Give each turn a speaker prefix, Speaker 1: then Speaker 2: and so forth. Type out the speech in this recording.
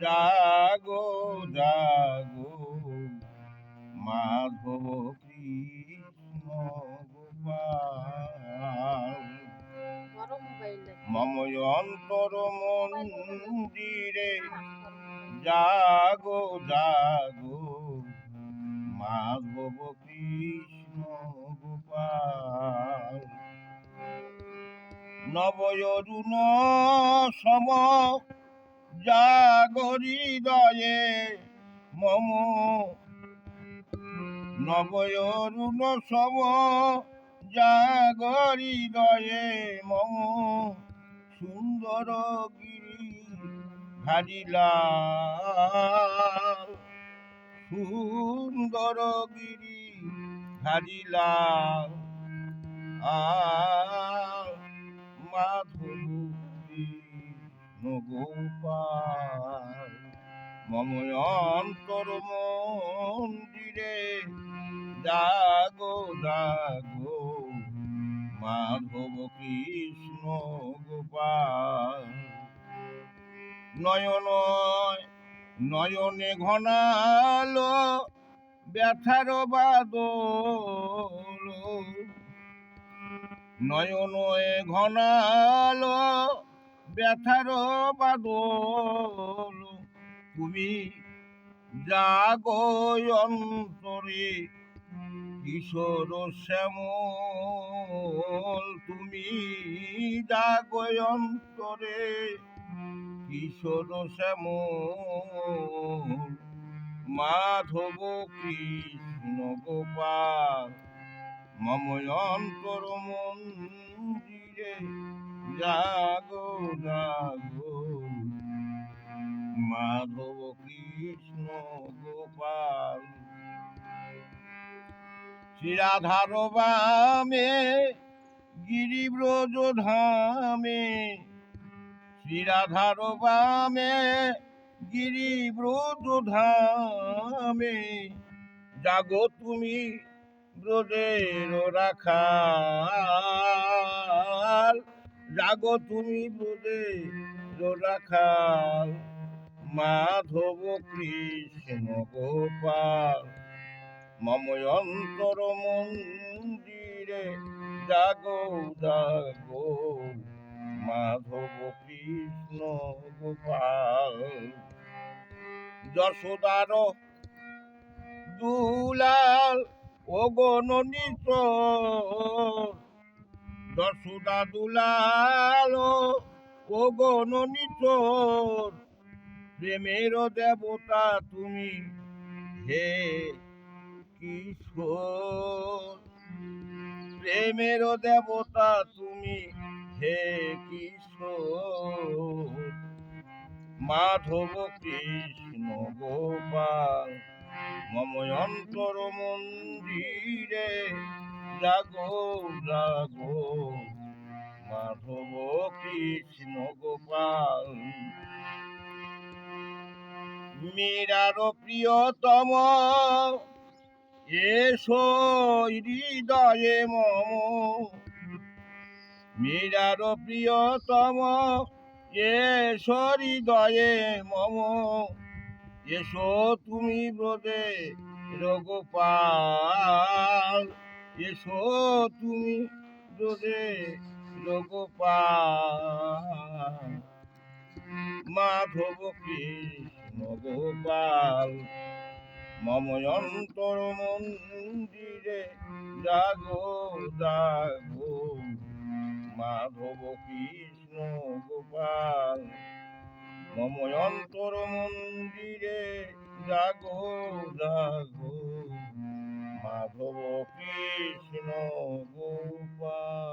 Speaker 1: জাগো জাগো মাধব কৃষ্ণ গোপাল মম অন্তর মন্দিরে জাগো জাগো মাধব কৃষ্ণ গোপাল নবয়রুণ সম জাগরিদয়ে মম নবয়রুণ সম জাগরিদয়ে মম সুন্দর গিরি ধারিলাল সুন্দর গিরি ধারিলাল মাধব কৃষ্ণ গোপাল মম অন্তর মন্দিরে জাগো জাগো মাধব কৃষ্ণ গোপাল নয়ন নয়নে ঘনালো ব্যথার বাদল নয়ন ঘনালো ব্যথার বাদল তুমি জাগো অন্তরে কিশোর শ্যামল তুমি জাগো অন্তরে কিশোর শ্যামল মাধব কৃষ্ণ গোপাল মম অন্তর মন্দিরে জাগো জাগো মাধব কৃষ্ণ গোপাল শ্রীরাধার বামে গিরিব্রজ ধামে শ্রীরাধার বামে গিরিব্রজ ধামে জাগো তুমি ব্রজের রাখাল জাগো তুমি ব্রজের রাখাল মাধব কৃষ্ণ গোপাল মম অন্তর মন্দিরে জাগো জাগো মাধব কৃষ্ণ গোপাল যশোদার দুলাল অগণিত যশোদা দুলাল অগণিত প্রেমের দেবতা তুমি হে কিশোর প্রেমের দেবতা তুমি হে কিশোর মাধব কৃষ্ণ গোপাল মম অন্তর মন্দিরে জাগো জাগো মাধব কৃষ্ণ গোপাল মীরার প্রিয়তম এসো হৃদয়ে মম মীরার প্রিয়তম এসো হৃদয়ে মম এসো তুমি ব্রজে গোপাল এসো তুমি ব্রজে গোপাল মাধব কৃষ্ণ গোপাল মম অন্তর মন্দিরে জাগো জাগো মাধব কৃষ্ণ গোপাল মম অন্তর মন্দিরে জাগো জাগো মাধব কৃষ্ণ গোপাল।